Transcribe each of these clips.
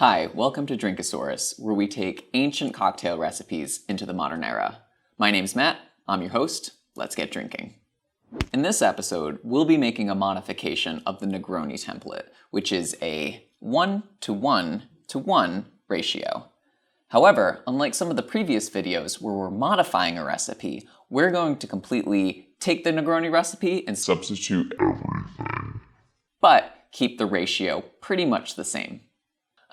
Hi, welcome to Drinkosaurus, where we take ancient cocktail recipes into the modern era. My name's Matt, I'm your host, let's get drinking. In this episode, we'll be making a modification of the Negroni template, which is a 1:1:1 ratio. However, unlike some of the previous videos where we're modifying a recipe, we're going to completely take the Negroni recipe and substitute everything, but keep the ratio pretty much the same.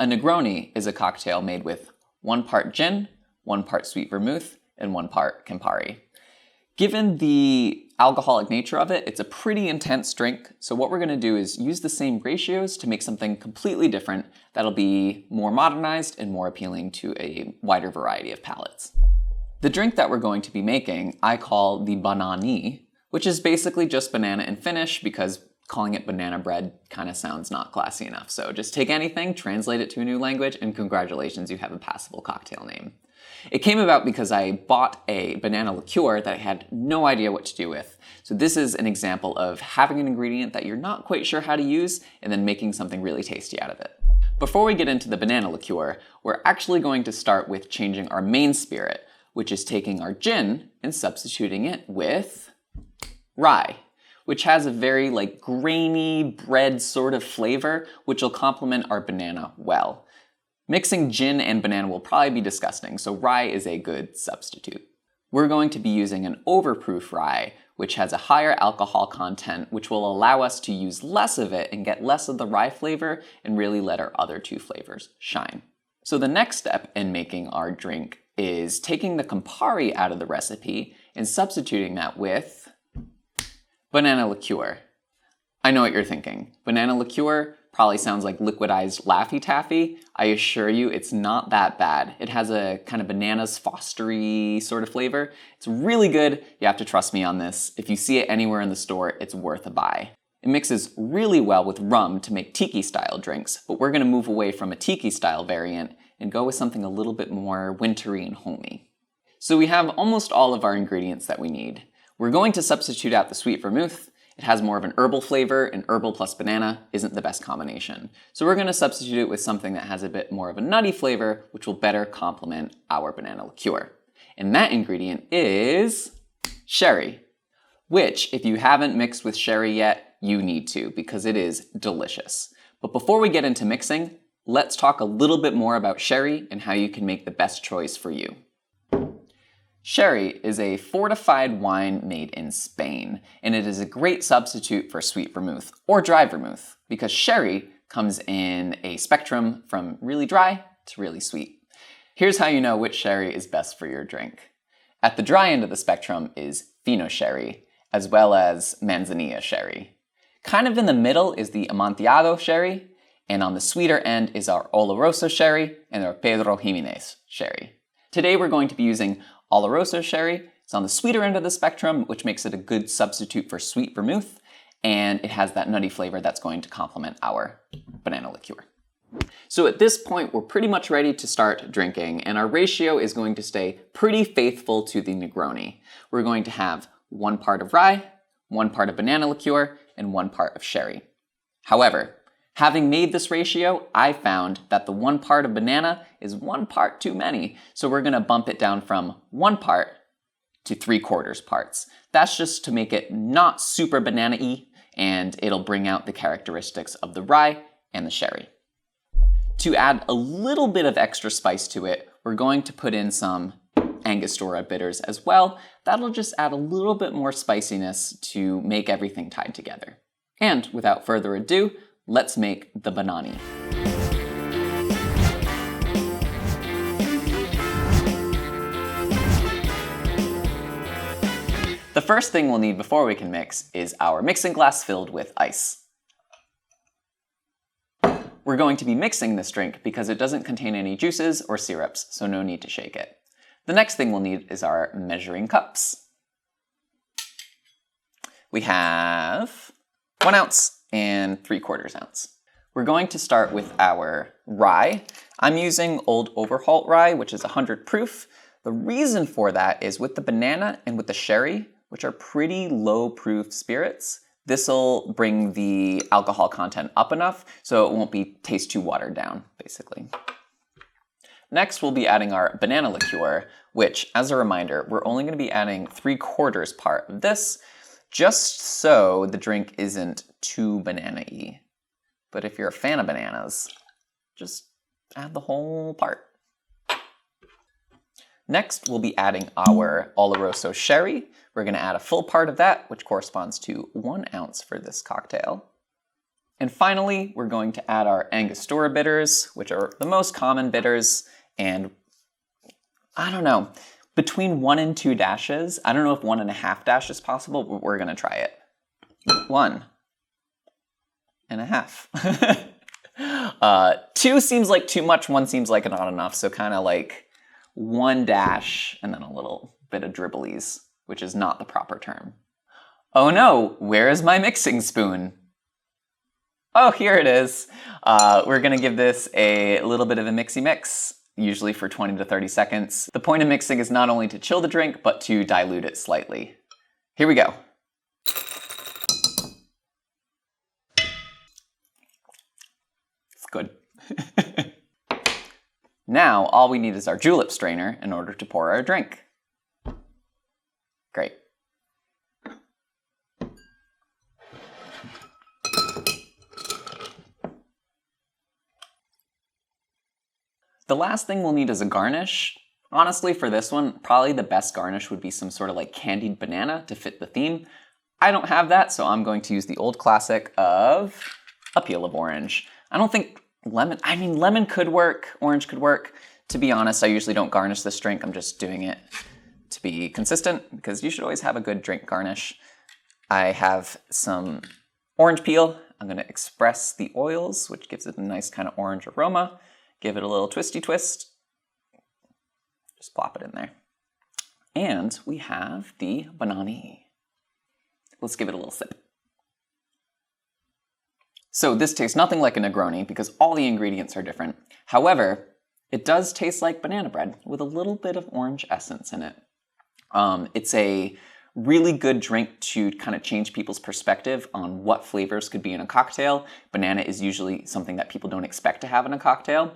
A Negroni is a cocktail made with 1 part gin, 1 part sweet vermouth, and 1 part Campari. Given the alcoholic nature of it, it's a pretty intense drink, so what we're going to do is use the same ratios to make something completely different that'll be more modernized and more appealing to a wider variety of palates. The drink that we're going to be making I call the Banaani, which is basically just banana and finish because calling it banana bread kind of sounds not classy enough. So just take anything, translate it to a new language, and congratulations, you have a passable cocktail name. It came about because I bought a banana liqueur that I had no idea what to do with. So this is an example of having an ingredient that you're not quite sure how to use and then making something really tasty out of it. Before we get into the banana liqueur, we're actually going to start with changing our main spirit, which is taking our gin and substituting it with rye, which has a very grainy bread sort of flavor, which will complement our banana well. Mixing gin and banana will probably be disgusting, so rye is a good substitute. We're going to be using an Overproof rye, which has a higher alcohol content, which will allow us to use less of it and get less of the rye flavor and really let our other two flavors shine. So the next step in making our drink is taking the Campari out of the recipe and substituting that with banana liqueur. I know what you're thinking. Banana liqueur probably sounds like liquidized Laffy Taffy. I assure you it's not that bad. It has a kind of bananas fostery sort of flavor. It's really good. You have to trust me on this. If you see it anywhere in the store, it's worth a buy. It mixes really well with rum to make tiki style drinks, but we're gonna move away from a tiki style variant and go with something a little bit more wintry and homey. So we have almost all of our ingredients that we need. We're going to substitute out the sweet vermouth. It has more of an herbal flavor, and herbal plus banana isn't the best combination. So we're going to substitute it with something that has a bit more of a nutty flavor, which will better complement our banana liqueur. And that ingredient is sherry, which if you haven't mixed with sherry yet, you need to because it is delicious. But before we get into mixing, let's talk a little bit more about sherry and how you can make the best choice for you. Sherry is a fortified wine made in Spain, and it is a great substitute for sweet vermouth or dry vermouth because sherry comes in a spectrum from really dry to really sweet. Here's how you know which sherry is best for your drink. At the dry end of the spectrum is Fino sherry, as well as Manzanilla sherry. Kind of in the middle is the Amontillado sherry, and on the sweeter end is our Oloroso Sherry and our Pedro Jimenez sherry. Today we're going to be using Oloroso Sherry. It's on the sweeter end of the spectrum, which makes it a good substitute for sweet vermouth, and it has that nutty flavor that's going to complement our banana liqueur. So at this point, we're pretty much ready to start drinking, and our ratio is going to stay pretty faithful to the Negroni. We're going to have 1 part of rye, 1 part of banana liqueur, and 1 part of sherry. However, having made this ratio, I found that the 1 part of banana is 1 part too many, so we're gonna bump it down from 1 part to 3/4 parts. That's just to make it not super banana-y, and it'll bring out the characteristics of the rye and the sherry. To add a little bit of extra spice to it, we're going to put in some Angostura bitters as well. That'll just add a little bit more spiciness to make everything tied together. And without further ado, let's make the Banaani. The first thing we'll need before we can mix is our mixing glass filled with ice. We're going to be mixing this drink because it doesn't contain any juices or syrups, so no need to shake it. The next thing we'll need is our measuring cups. We have 1 ounce and 3/4 ounce. We're going to start with our rye. I'm using old Overholt rye, which is 100 proof. The reason for that is with the banana and with the sherry, which are pretty low proof spirits, This'll bring the alcohol content up enough so it won't taste too watered down, basically. Next, we'll be adding our banana liqueur, which, as a reminder, we're only going to be adding 3/4 part of this, just so the drink isn't too banana-y. But if you're a fan of bananas, just add the whole part. Next, we'll be adding our Oloroso Sherry. We're going to add a full part of that, which corresponds to 1 ounce for this cocktail. And finally, we're going to add our Angostura bitters, which are the most common bitters, and I don't know, between 1 and 2 dashes. I don't know if 1.5 dash is possible, but we're going to try it. 1.5. 2 seems like too much, 1 seems like not enough, so kind of like 1 dash and then a little bit of dribblies, which is not the proper term. Oh no, where is my mixing spoon? Oh, here it is. We're gonna give this a little bit of a mixy mix, usually for 20 to 30 seconds. The point of mixing is not only to chill the drink, but to dilute it slightly. Here we go. It's good. Now, all we need is our julep strainer in order to pour our drink. Great. The last thing we'll need is a garnish. Honestly, for this one, probably the best garnish would be some sort of like candied banana to fit the theme. I don't have that, so I'm going to use the old classic of a peel of orange. I don't think lemon could work, orange could work. To be honest, I usually don't garnish this drink. I'm just doing it to be consistent because you should always have a good drink garnish. I have some orange peel. I'm gonna express the oils, which gives it a nice kind of orange aroma. Give it a little twisty twist. Just plop it in there. And we have the Banaani. Let's give it a little sip. So this tastes nothing like a Negroni because all the ingredients are different. However, it does taste like banana bread with a little bit of orange essence in it. It's a really good drink to kind of change people's perspective on what flavors could be in a cocktail. Banana is usually something that people don't expect to have in a cocktail.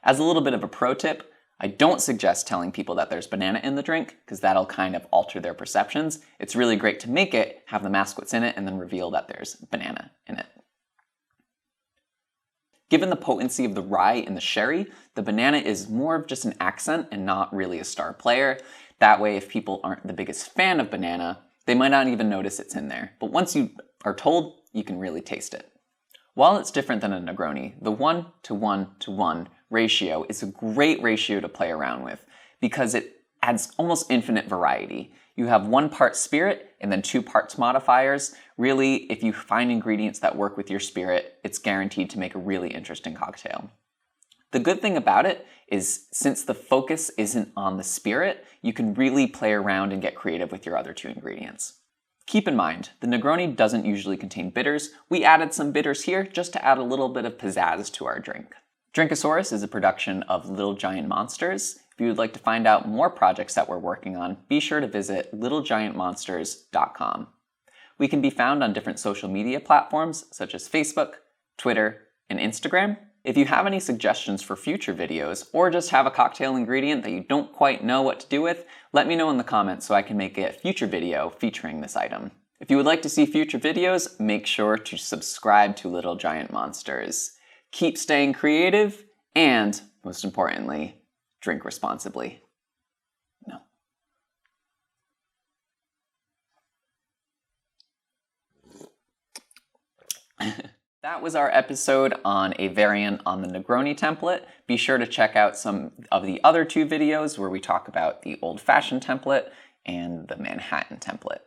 As a little bit of a pro tip, I don't suggest telling people that there's banana in the drink because that'll kind of alter their perceptions. It's really great to make it, have them ask what's in it, and then reveal that there's banana in it. Given the potency of the rye and the sherry, the banana is more of just an accent and not really a star player. That way, if people aren't the biggest fan of banana, they might not even notice it's in there. But once you are told, you can really taste it. While it's different than a Negroni, the 1:1:1 ratio is a great ratio to play around with because it adds almost infinite variety. You have 1 part spirit and then 2 parts modifiers. Really, if you find ingredients that work with your spirit, it's guaranteed to make a really interesting cocktail. The good thing about it is since the focus isn't on the spirit, you can really play around and get creative with your other 2 ingredients. Keep in mind, the Negroni doesn't usually contain bitters. We added some bitters here just to add a little bit of pizzazz to our drink. Drinkosaurus is a production of Little Giant Monsters. If you would like to find out more projects that we're working on, be sure to visit littlegiantmonsters.com. We can be found on different social media platforms such as Facebook, Twitter, and Instagram. If you have any suggestions for future videos or just have a cocktail ingredient that you don't quite know what to do with, let me know in the comments so I can make a future video featuring this item. If you would like to see future videos, make sure to subscribe to Little Giant Monsters. Keep staying creative and, most importantly, drink responsibly. No. That was our episode on a variant on the Negroni template. Be sure to check out some of the other 2 videos where we talk about the old-fashioned template and the Manhattan template.